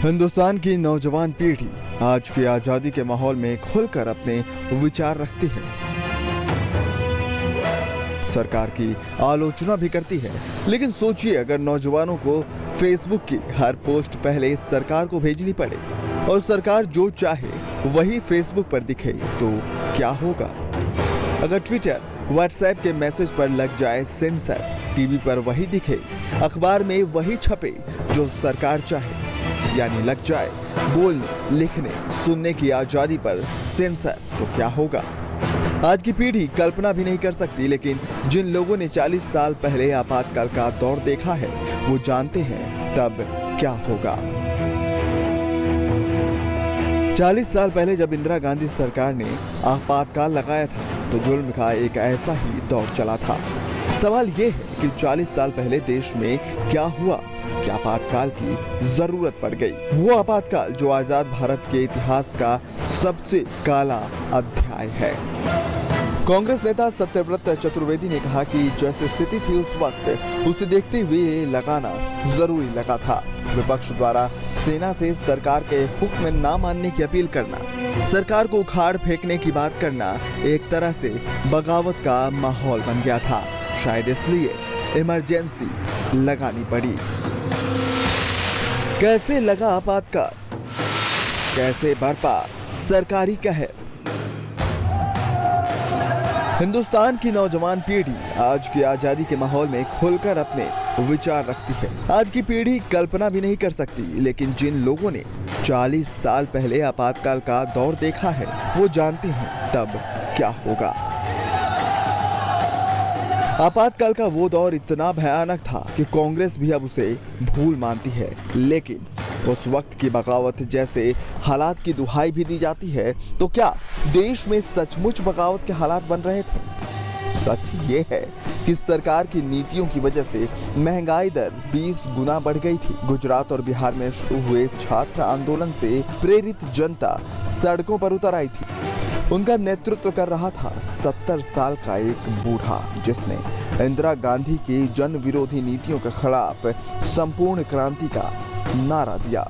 हिंदुस्तान की नौजवान पीढ़ी आज की आजादी के माहौल में खुलकर अपने विचार रखती है, सरकार की आलोचना भी करती है। लेकिन सोचिए, अगर नौजवानों को फेसबुक की हर पोस्ट पहले सरकार को भेजनी पड़े और सरकार जो चाहे वही फेसबुक पर दिखे तो क्या होगा? अगर ट्विटर, व्हाट्सएप के मैसेज पर लग जाए सेंसर, टीवी पर वही दिखे, अखबार में वही छपे जो सरकार चाहे, यानी लग जाए बोलने, लिखने, सुनने की आजादी पर सेंसर, तो क्या होगा? आज की पीढ़ी कल्पना भी नहीं कर सकती, लेकिन जिन लोगों ने 40 साल पहले आपातकाल का दौर देखा है वो जानते हैं तब क्या होगा। 40 साल पहले जब इंदिरा गांधी सरकार ने आपातकाल लगाया था तो जुल्म का एक ऐसा ही दौर चला था। सवाल ये है कि 40 साल पहले देश में क्या हुआ कि आपातकाल की जरूरत पड़ गई? वो आपातकाल जो आजाद भारत के इतिहास का सबसे काला अध्याय है। कांग्रेस नेता सत्यव्रत चतुर्वेदी ने कहा कि जैसी स्थिति थी उस वक्त, उसे देखते हुए लगाना जरूरी लगा था। विपक्ष द्वारा सेना से सरकार के हुक्म न मानने की अपील करना, सरकार को उखाड़ फेंकने की बात करना एक तरह से बगावत का माहौल बन गया था। शायद इसलिए इमरजेंसी लगानी पड़ी। कैसे लगा आपातकाल? कैसे बरपा सरकारी कहर? हिंदुस्तान की नौजवान पीढ़ी आज की आजादी के माहौल में खुलकर अपने विचार रखती है। आज की पीढ़ी कल्पना भी नहीं कर सकती, लेकिन जिन लोगों ने 40 साल पहले आपातकाल का दौर देखा है वो जानते हैं तब क्या होगा। आपातकाल का वो दौर इतना भयानक था कि कांग्रेस भी अब उसे भूल मानती है, लेकिन उस वक्त की बगावत जैसे हालात की दुहाई भी दी जाती है तो क्या देश में सचमुच बगावत के हालात बन रहे थे? सच ये है कि सरकार की नीतियों की वजह से महंगाई दर 20 गुना बढ़ गई थी। गुजरात और बिहार में शुरू हुए छात्र आंदोलन से प्रेरित जनता सड़कों पर उतर आई थी। उनका नेतृत्व कर रहा था 70 साल का एक बूढ़ा, जिसने इंदिरा गांधी की जन विरोधी नीतियों के खिलाफ संपूर्ण क्रांति का नारा दिया।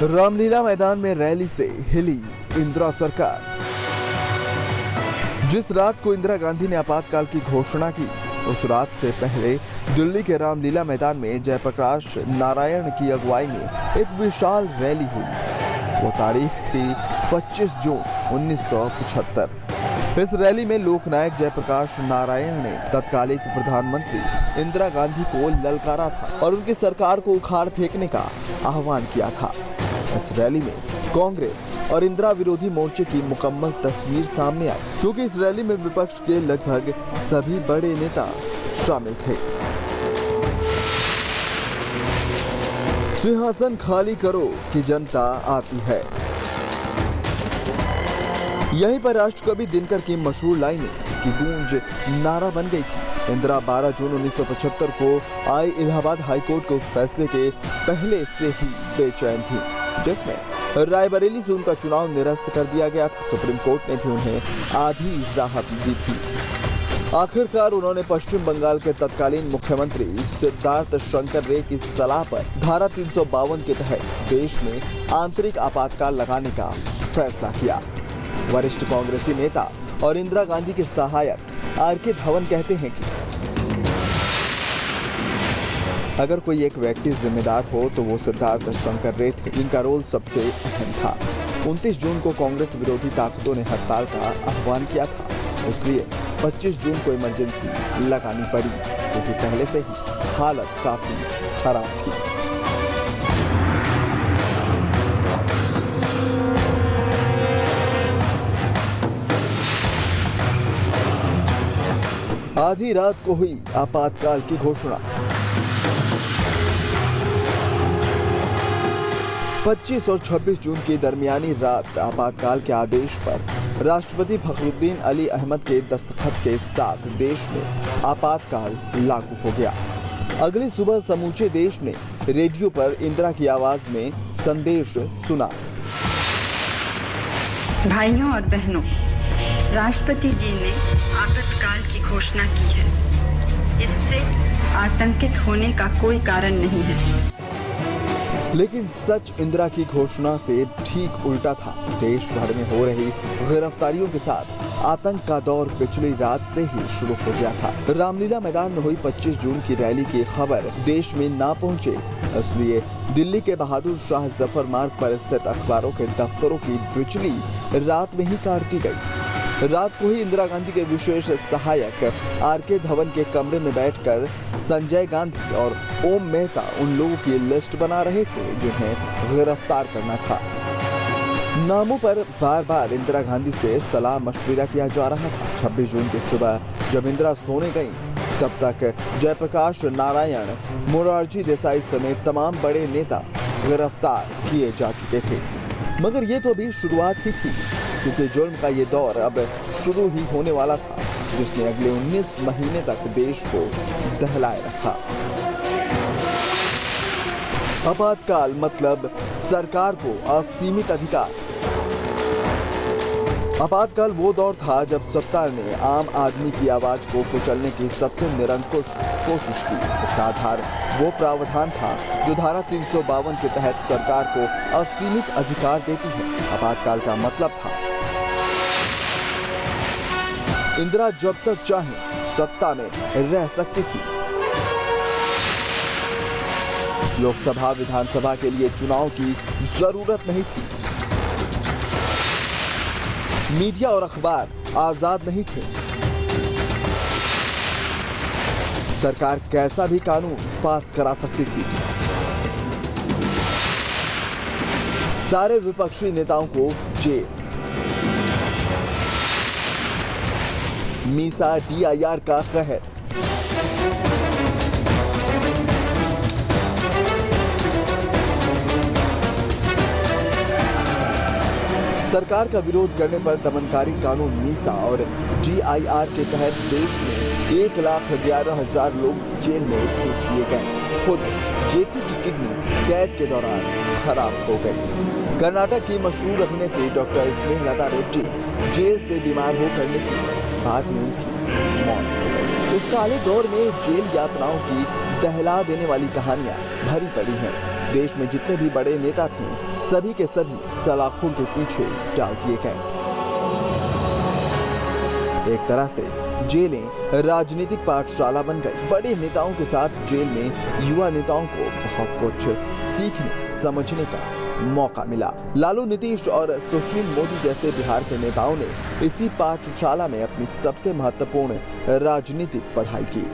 रामलीला मैदान में रैली से हिली इंदिरा सरकार। जिस रात को इंदिरा गांधी ने आपातकाल की घोषणा की, उस रात से पहले दिल्ली के रामलीला मैदान में जयप्रकाश नारायण की अगुवाई में एक विशाल रैली हुई। वो तारीख थी 25 जून 1975। इस रैली में लोकनायक जयप्रकाश नारायण ने तत्कालीन प्रधानमंत्री इंदिरा गांधी को ललकारा था और उनकी सरकार को उखाड़ फेंकने का आह्वान किया था। इस रैली में कांग्रेस और इंदिरा विरोधी मोर्चे की मुकम्मल तस्वीर सामने आई, क्योंकि इस रैली में विपक्ष के लगभग सभी बड़े नेता शामिल थे। सिंहासन खाली करो कि जनता आती है, यहीं पर राष्ट्रकवि दिनकर की मशहूर लाइनें की गूंज नारा बन गई थी। इंदिरा 12 जून 1975 को आए इलाहाबाद हाईकोर्ट के उस फैसले के पहले से ही बेचैन थी, जिसमें रायबरेली से उनका चुनाव निरस्त कर दिया गया था। सुप्रीम कोर्ट ने भी उन्हें आधी राहत दी थी। आखिरकार उन्होंने पश्चिम बंगाल के तत्कालीन मुख्यमंत्री सिद्धार्थ शंकर रे की सलाह पर धारा 352 के तहत देश में आंतरिक आपातकाल लगाने का फैसला किया। वरिष्ठ कांग्रेसी नेता और इंदिरा गांधी के सहायक आर.के. धवन कहते हैं कि अगर कोई एक व्यक्ति जिम्मेदार हो तो वो सिद्धार्थ शंकर रे थे, जिनका रोल सबसे अहम था। 29 जून को कांग्रेस विरोधी ताकतों ने हड़ताल का आह्वान किया था, इसलिए 25 जून को इमरजेंसी लगानी पड़ी, क्योंकि पहले से ही हालत काफी खराब थी। आधी रात को हुई आपातकाल की घोषणा। 25 और 26 जून की दरमियानी रात आपातकाल के आदेश पर राष्ट्रपति फखरुद्दीन अली अहमद के दस्तखत के साथ देश में आपातकाल लागू हो गया। अगली सुबह समूचे देश ने रेडियो पर इंदिरा की आवाज में संदेश सुना। भाइयों और बहनों, राष्ट्रपति जी ने आपातकाल की घोषणा की है। इससे आतंकित होने का कोई कारण नहीं है। लेकिन सच इंदिरा की घोषणा से ठीक उल्टा था। देश भर में हो रही गिरफ्तारियों के साथ आतंक का दौर पिछली रात से ही शुरू हो गया था। रामलीला मैदान में हुई 25 जून की रैली की खबर देश में ना पहुंचे, इसलिए दिल्ली के बहादुर शाह जफर मार्ग पर स्थित अखबारों के दफ्तरों की बिजली रात में ही काट दी गई। रात को ही इंदिरा गांधी के विशेष सहायक आर.के. धवन के कमरे में बैठकर संजय गांधी और ओम मेहता उन लोगों की लिस्ट बना रहे थे जिन्हें गिरफ्तार करना था। नामों पर बार बार इंदिरा गांधी से सलाह मशविरा किया जा रहा था। 26 जून की सुबह जब इंदिरा सोने गईं, तब तक जयप्रकाश नारायण, मोरारजी देसाई समेत तमाम बड़े नेता गिरफ्तार किए जा चुके थे। मगर ये तो अभी शुरुआत ही थी, क्योंकि जुल्म का ये दौर अब शुरू ही होने वाला था, जिसने अगले 19 महीने तक देश को दहलाए रखा। आपातकाल मतलब सरकार को असीमित अधिकार। आपातकाल वो दौर था जब सत्ता ने आम आदमी की आवाज को कुचलने की सबसे निरंकुश कोशिश की। इसका आधार वो प्रावधान था जो धारा 352 के तहत सरकार को असीमित अधिकार देती है। आपातकाल का मतलब था इंदिरा जब तक चाहे सत्ता में रह सकती थी। लोकसभा विधानसभा के लिए चुनाव की जरूरत नहीं थी। मीडिया और अखबार आजाद नहीं थे। सरकार कैसा भी कानून पास करा सकती थी। सारे विपक्षी नेताओं को जेल। मीसा DIR का कहर। सरकार का विरोध करने पर दमनकारी कानून मीसा और DIR के तहत देश में 1,11,000 लोग जेल में ठूस दिए गए। खुद जेपी की किडनी कैद के दौरान खराब हो गई। कर्नाटक की मशहूर अभिनेत्री डॉक्टर स्नेहलता रेड्डी जेल से बीमार होकर निकली, बाद में उनकी मौत हो गई। उस काले दौर में जेल यातनाओं की दहला देने वाली कहानियां भरी पड़ी हैं। देश में जितने भी बड़े नेता थे, सभी के सभी सलाखों के पीछे डाल दिए गए। एक तरह से जेलें राजनीतिक पाठशाला बन गई। बड़े नेताओं के साथ जेल में युवा नेताओं को बहुत कुछ सीखने समझने का मौका मिला। लालू, नीतीश और सुशील मोदी जैसे बिहार के नेताओं ने इसी पाठशाला में अपनी सबसे महत्वपूर्ण राजनीतिक पढ़ाई की।